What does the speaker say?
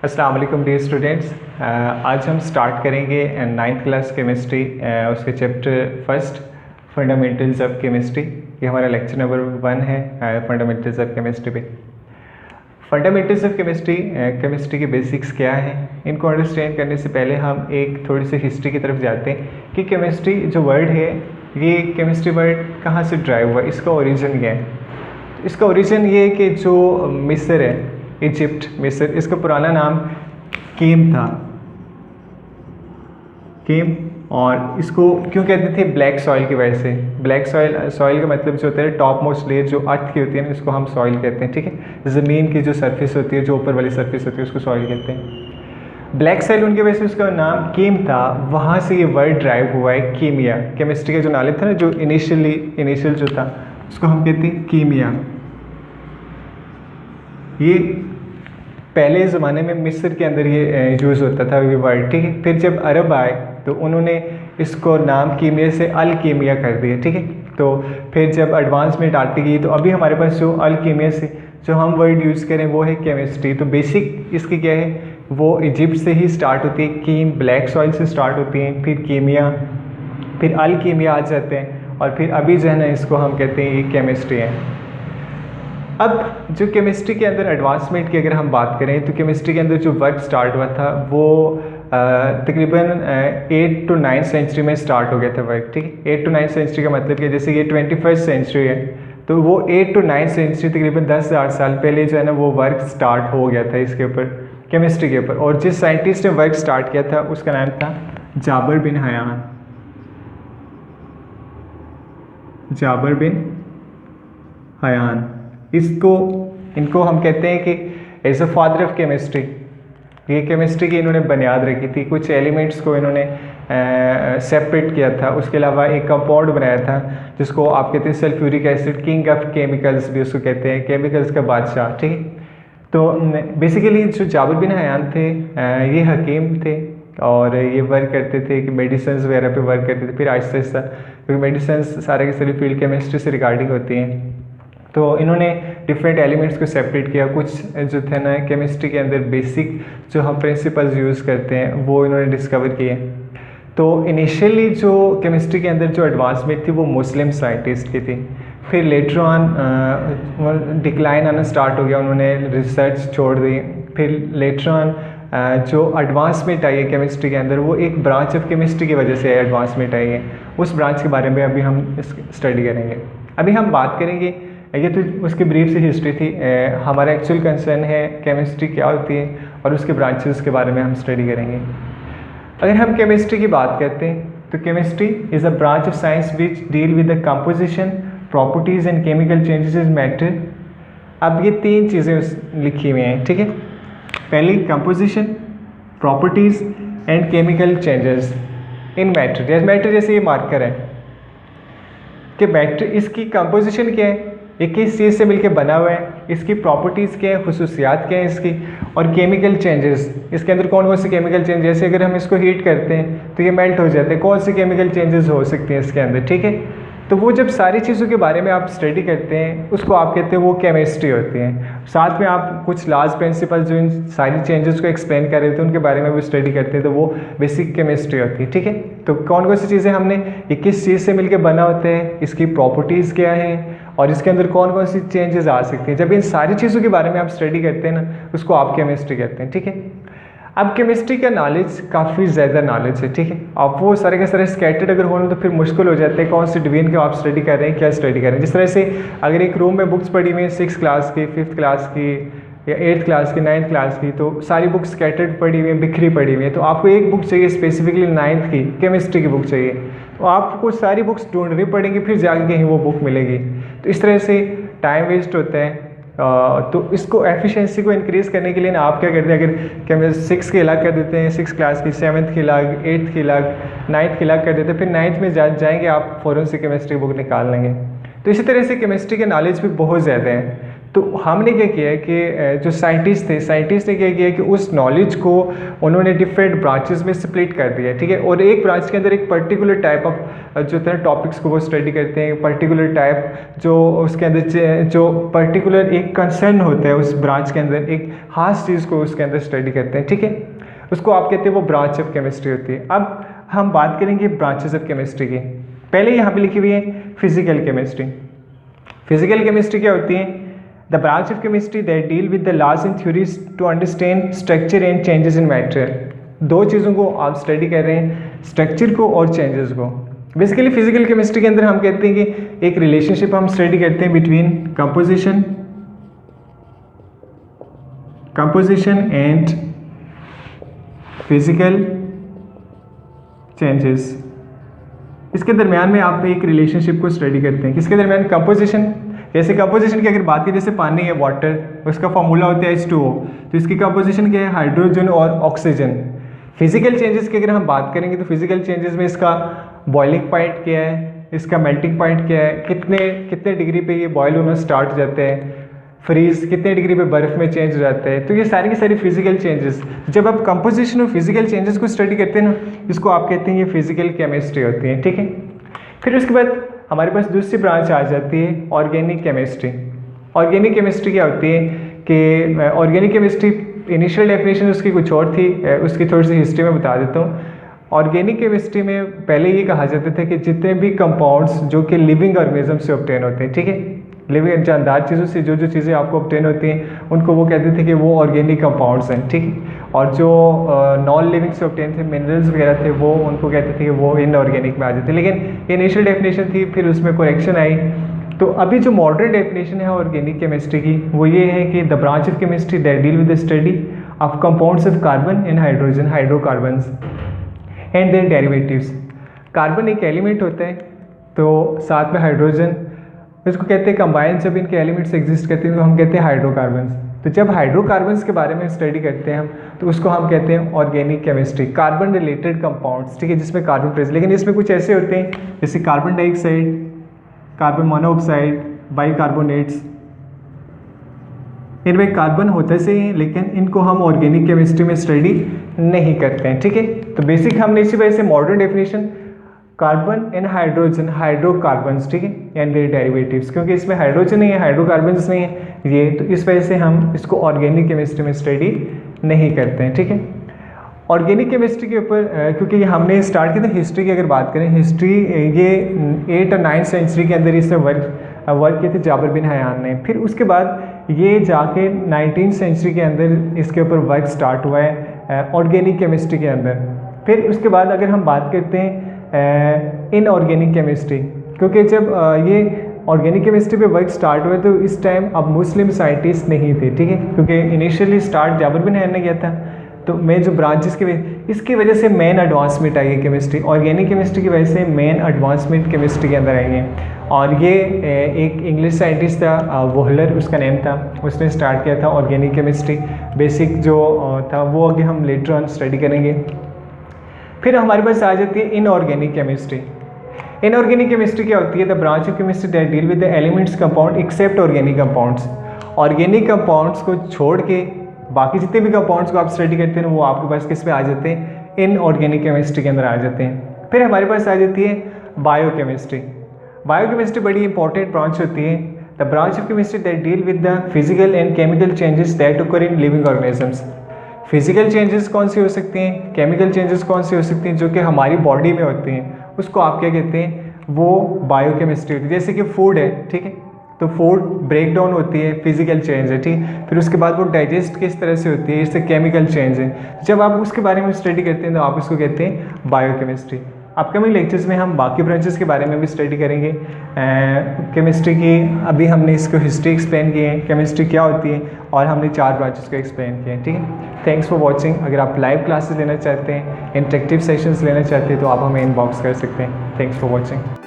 अस्सलाम वालेकुम dear students. आज हम स्टार्ट करेंगे 9th क्लास केमिस्ट्री, उसके chapter first fundamentals of chemistry. ये हमारा लेक्चर नंबर 1 है फंडामेंटल्स ऑफ केमिस्ट्री पे। फंडामेंटल्स ऑफ केमिस्ट्री, केमिस्ट्री के बेसिक्स क्या हैं, इनको अंडरस्टैंड करने से पहले हम एक थोड़ी सी हिस्ट्री की तरफ जाते हैं कि केमिस्ट्री जो वर्ड है, ये केमिस्ट्री वर्ड कहाँ से ड्राइव हुआ, इसका ओरिजिन क्या है। इसका ओरिजिन ये है कि जो मिस्र है, इजिप्ट, मिस्र, इसका पुराना नाम केम था, केम। और इसको क्यों कहते थे? ब्लैक सॉइल की वजह से। ब्लैक सॉइल का मतलब जो होता है टॉप मोस्ट लेयर जो अर्थ की होती है ना, इसको हम सॉइल कहते हैं, ठीक है। ज़मीन की जो सरफेस होती है, जो ऊपर वाली सरफेस होती है, उसको सॉइल कहते हैं। ब्लैक सॉइल उनकी वजह से उसका नाम केम था, वहाँ से ये वर्ड ड्राइव हुआ है कीमिया। केमिस्ट्री का जो नॉलेज था ना, जो इनिशियल जो था, उसको हम कहते हैं कीमिया। ये पहले ज़माने में मिस्र के अंदर ये यूज़ होता था ये वर्ड, ठीक है। फिर जब अरब आए तो उन्होंने इसको नाम कीमिया से अल कीमिया कर दिया, ठीक है। तो फिर जब एडवांसमेंट आती गई तो अभी हमारे पास जो अल कीमिया से जो हम वर्ड यूज़ करें वो है केमिस्ट्री। तो बेसिक इसकी क्या है, वो इजिप्ट से ही स्टार्ट होती है, कीम ब्लैक सॉइल से स्टार्ट होती है, फिर कीमिया, फिर अल कीमिया आ जाते हैं, और फिर अभी जो है ना इसको हम कहते हैं ये केमिस्ट्री है। अब जो केमिस्ट्री के अंदर एडवांसमेंट की अगर हम बात करें तो केमिस्ट्री के अंदर जो वर्क स्टार्ट हुआ था वो तकरीबन 8 to 9 सेंचुरी में स्टार्ट हो गया था वर्क, ठीक है। 8 to 9 सेंचुरी का मतलब कि जैसे ये 21st सेंचुरी है, तो वो 8 to 9 सेंचुरी तकरीबन 10,000 साल पहले जो है ना वो वर्क स्टार्ट हो गया था इसके ऊपर, केमिस्ट्री के ऊपर। और जिस साइंटिस्ट ने वर्क स्टार्ट किया था उसका नाम था जाबर बिन हयान। जाबर बिन हयान, इनको हम कहते हैं कि as a father of chemistry. ये केमिस्ट्री की इन्होंने बुनियाद रखी थी, कुछ एलिमेंट्स को इन्होंने सेपरेट किया था। उसके अलावा एक कंपाउंड बनाया था जिसको आप कहते हैं sulphuric acid, king of chemicals भी उसको कहते हैं, केमिकल्स का बादशाह, ठीक है। तो बेसिकली जो जाबिर बिन हयान थे, ये हकीम थे और ये वर्क करते थे कि मेडिसिन वगैरह पे वर्क करते थे। फिर आहिस्ता आहिस्ता, क्योंकि मेडिसिन सारे के सारे फील्ड केमिस्ट्री से रिगार्डिंग होती हैं, तो इन्होंने डिफरेंट एलिमेंट्स को सेपरेट किया। कुछ जो थे ना केमिस्ट्री के अंदर बेसिक जो हम प्रिंसिपल्स यूज़ करते हैं वो इन्होंने डिस्कवर किए। तो इनिशियली जो केमिस्ट्री के अंदर जो एडवांसमेंट थी वो मुस्लिम साइंटिस्ट की थी। फिर लेटर ऑन डिक्लाइन आना स्टार्ट हो गया, उन्होंने रिसर्च छोड़ दी। फिर लेटर ऑन जो एडवांसमेंट आई है केमिस्ट्री के अंदर, वो एक ब्रांच ऑफ केमिस्ट्री की वजह से एडवांसमेंट आई है। उस ब्रांच के बारे में अभी हम स्टडी करेंगे। अभी हम बात करेंगे, ये तो उसकी ब्रीफ सी हिस्ट्री थी। हमारा एक्चुअल कंसर्न है केमिस्ट्री क्या होती है और उसके ब्रांचेस के बारे में हम स्टडी करेंगे। अगर हम केमिस्ट्री की बात करते हैं तो chemistry is a branch of science which deal with the composition, properties and chemical changes in matter. अब ये 3 चीज़ें लिखी हुई हैं, ठीक है। पहली composition, properties and chemical changes in matter. Matter जैसे ये मार्कर है कि मैटर, इसकी कंपोजिशन क्या है, ये किस चीज़ से मिलके बना हुआ है, इसकी प्रॉपर्टीज़ क्या है, खुसूसियात क्या है इसकी, और केमिकल चेंजेस, इसके अंदर कौन कौन से केमिकल चेंज, जैसे अगर हम इसको हीट करते हैं तो ये मेल्ट हो जाते हैं, कौन से केमिकल चेंजेस हो सकते हैं इसके अंदर, ठीक है। तो वो जब सारी चीज़ों के बारे में आप स्टडी करते हैं उसको आप कहते हैं वो केमिस्ट्री होती है। साथ में आप कुछ लास्ट प्रिंसिपल जो इन सारी चेंजेस को एक्सप्लेन कर रहे थे उनके बारे में भी स्टडी करते हैं, तो वो बेसिक केमिस्ट्री होती है, ठीक है। तो कौन कौन सी चीज़ें हमने, ये किस चीज़ से मिलकर बना होते हैं, इसकी प्रॉपर्टीज़ क्या है, और इसके अंदर कौन कौन सी चेंजेस आ सकती हैं। जब इन सारी चीज़ों के बारे में आप स्टडी करते हैं ना, उसको आप केमिस्ट्री कहते हैं, ठीक है। अब केमिस्ट्री का नॉलेज काफ़ी ज़्यादा नॉलेज है, ठीक है। आप वो सारे के सारे स्कैटर्ड अगर होने तो फिर मुश्किल हो जाता है कौन सी डिवीजन के आप स्टडी कर रहे हैं, क्या स्टडी कर रहे हैं। जिस तरह से अगर एक रूम में बुक्स पढ़ी हुई हैं 6th क्लास की, 5th क्लास की, या 8th क्लास की, 9th क्लास की, तो सारी बुक्स स्कैटर्ड पढ़ी हुई हैं, बिखरी पढ़ी हुई हैं। तो आपको एक बुक चाहिए स्पेसिफिकली 9th की केमिस्ट्री की बुक चाहिए, तो आपको सारी बुक्स ढूंढनी पड़ेंगी, फिर जाके कहीं वो बुक मिलेगी। तो इस तरह से टाइम वेस्ट होता है। तो इसको एफिशिएंसी को इंक्रीज़ करने के लिए ना आप क्या करते हैं, अगर केमिस्ट्री 6 के अलग कर देते हैं, 6th क्लास की, 7th की अलग, 8th की अलग, 9th की अलग कर देते हैं, फिर 9th में जाएंगे आप फ़ौरन से केमिस्ट्री बुक निकाल लेंगे। तो इसी तरह से केमिस्ट्री के नॉलेज भी बहुत ज़्यादा है। तो हमने क्या किया है कि जो साइंटिस्ट ने क्या किया कि उस नॉलेज को उन्होंने डिफरेंट ब्रांचेस में स्प्लिट कर दिया, ठीक है। और एक ब्रांच के अंदर एक पर्टिकुलर टाइप ऑफ जो तरह टॉपिक्स को वो स्टडी करते हैं, पर्टिकुलर टाइप जो उसके अंदर जो पर्टिकुलर एक कंसर्न होता है उस ब्रांच के अंदर, एक खास चीज़ को उसके अंदर स्टडी करते हैं, ठीक है। उसको आप कहते हैं वो ब्रांच ऑफ केमिस्ट्री होती है। अब हम बात करेंगे ब्रांचेस ऑफ केमिस्ट्री की। पहले यहाँ पे लिखी हुई है फिजिकल केमिस्ट्री। फिजिकल केमिस्ट्री क्या होती है? The branch of chemistry that deal with the laws and theories to understand structure and changes in material. दो चीज़ों को आप स्टडी कर रहे हैं, स्ट्रक्चर को और चेंजेस को। बेसिकली फिजिकल केमिस्ट्री के अंदर हम कहते हैं कि एक रिलेशनशिप हम स्टडी करते हैं between composition and physical changes. इसके दरमियान में आप एक रिलेशनशिप को स्टडी करते हैं। किसके दरमियान? कंपोजिशन। जैसे कंपोजिशन की अगर बात करें, जैसे पानी है, वाटर, उसका फॉर्मूला होता है H2O, तो इसकी कंपोजिशन क्या है? हाइड्रोजन और ऑक्सीजन। फिजिकल चेंजेस की अगर हम बात करेंगे तो फिजिकल चेंजेस में इसका बॉइलिंग पॉइंट क्या है, इसका मेल्टिंग पॉइंट क्या है, कितने डिग्री पे ये बॉयल होना स्टार्ट हो जाते हैं, फ्रीज कितने डिग्री पे बर्फ़ में चेंज हो जाता है। तो ये सारी की सारी फिजिकल चेंजेस, जब आप कंपोजिशन और फिजिकल चेंजेस को स्टडी करते हैं ना, इसको आप कहते हैं ये फिजिकल केमिस्ट्री होती है, ठीक है। फिर उसके बाद हमारे पास दूसरी ब्रांच आ जाती है ऑर्गेनिक केमिस्ट्री। ऑर्गेनिक केमिस्ट्री क्या होती है कि ऑर्गेनिक केमिस्ट्री इनिशियल डेफिनेशन उसकी कुछ और थी, उसकी थोड़ी सी हिस्ट्री में बता देता हूँ। ऑर्गेनिक केमिस्ट्री में पहले ये कहा जाता था कि जितने भी कंपाउंड्स जो कि लिविंग ऑर्गेनिज्म से ऑब्टेन होते हैं, ठीक है, लिविंग जानदार चीज़ों से जो चीज़ें आपको ऑब्टेन होती हैं उनको वो कहते थे कि वो ऑर्गेनिक कंपाउंड्स हैं, ठीक है। और जो नॉन लिविंग से ऑब्टेन थे, मिनरल्स वगैरह थे, वो उनको कहते थे कि वो इनऑर्गेनिक में आ जाते। लेकिन इनिशियल डेफिनेशन थी, फिर उसमें करेक्शन आई। तो अभी जो मॉडर्न डेफिनेशन है ऑर्गेनिक केमिस्ट्री की, वो ये है कि the branch of chemistry that deal with the study of compounds of carbon and hydrogen, hydrocarbons and their derivatives. Carbon एक एलिमेंट होता है, तो साथ में हाइड्रोजन, इसको कहते हैं कंबाइन। जब इनके एलिमेंट्स एग्जिस्ट करते हैं तो हम कहते हैं हाइड्रोकार्बन्स। तो जब हाइड्रोकार्बन्स के बारे में स्टडी करते हैं हम, तो उसको हम कहते हैं organic chemistry. Carbon related compounds, ठीक है, जिसमें कार्बन प्रेजेंट, लेकिन इसमें कुछ ऐसे होते हैं जैसे carbon dioxide, carbon monoxide, bicarbonates, इनमें कार्बन होते से ही, लेकिन इनको हम ऑर्गेनिक केमिस्ट्री में स्टडी नहीं करते हैं, ठीक है। तो बेसिक हमने इसी वजह से modern definition carbon and hydrogen, hydrocarbons, ठीक है, एंड देयर डेरिवेटिव्स, क्योंकि इसमें हाइड्रोजन नहीं है, हाइड्रोकार्बन्स नहीं है ये, तो इस वजह से हम इसको ऑर्गेनिक केमिस्ट्री में स्टडी नहीं करते हैं, ठीक है। ऑर्गेनिक केमिस्ट्री के ऊपर क्योंकि हमने स्टार्ट किया था हिस्ट्री की अगर बात करें, हिस्ट्री ये 8 और 9 सेंचुरी के अंदर इसने वर्क किए थे जाबिर बिन हयान ने। फिर उसके बाद ये जाके 19th सेंचुरी के अंदर इसके ऊपर वर्क स्टार्ट हुआ है ऑर्गेनिक केमिस्ट्री के अंदर। फिर उसके बाद अगर हम बात करते हैं इनऑर्गेनिक केमिस्ट्री, क्योंकि जब ये ऑर्गेनिक केमिस्ट्री पे वर्क स्टार्ट हुए तो इस टाइम अब मुस्लिम साइंटिस्ट नहीं थे, ठीक है, क्योंकि initially start Jabir bin Hayyan ने किया था। तो मैं जो ब्रांचेस के इसकी वजह से मेन एडवांसमेंट आई है केमिस्ट्री, ऑर्गेनिक केमिस्ट्री की वजह से मेन एडवांसमेंट केमिस्ट्री के अंदर आई है। और ये एक इंग्लिश साइंटिस्ट था वोहलर उसका नेम था, उसने स्टार्ट किया था ऑर्गेनिक केमिस्ट्री। बेसिक जो था वो आगे हम लेटर ऑन स्टडी करेंगे। फिर हमारे पास आ जाती है इनऑर्गेनिक केमिस्ट्री। इनऑर्गेनिक केमिस्ट्री क्या होती है? The branch of chemistry that deal with the elements compound except organic compounds. Organic compounds को छोड़ के बाकी जितने भी कंपाउंड्स को आप स्टडी करते हैं वो आपके पास किस पे आ जाते हैं? इनऑर्गेनिक केमिस्ट्री के अंदर आ जाते हैं। फिर हमारे पास आ जाती है बायोकेमिस्ट्री। बायोकेमिस्ट्री बड़ी इंपॉर्टेंट ब्रांच होती है। The branch of chemistry that deal with the physical and chemical changes that occur in living organisms. Physical changes कौन सी हो सकती हैं, केमिकल चेंजेस कौन सी हो सकती हैं जो कि हमारी बॉडी में होती हैं, उसको आप क्या कहते हैं? वो बायोकेमिस्ट्री होती है। जैसे कि फूड है, ठीक है, तो फूड ब्रेक डाउन होती है, फिजिकल चेंज है, ठीक। फिर उसके बाद वो डाइजेस्ट किस तरह से होती है, इससे केमिकल चेंज है। जब आप उसके बारे में स्टडी करते हैं तो आप इसको कहते हैं बायोकेमिस्ट्री। अपकमिंग लेक्चर्स में हम बाकी ब्रांचेस के बारे में भी स्टडी करेंगे केमिस्ट्री की। अभी हमने इसको हिस्ट्री एक्सप्लेन की है, केमिस्ट्री क्या होती है, और हमने 4 ब्रांचेस को एक्सप्लेन किए हैं, ठीक है। Thanks for watching. अगर आप लाइव क्लासेस लेना चाहते हैं, इंटरेक्टिव सेशंस लेना चाहते हैं तो आप हमें इनबॉक्स कर सकते हैं। Thanks for watching.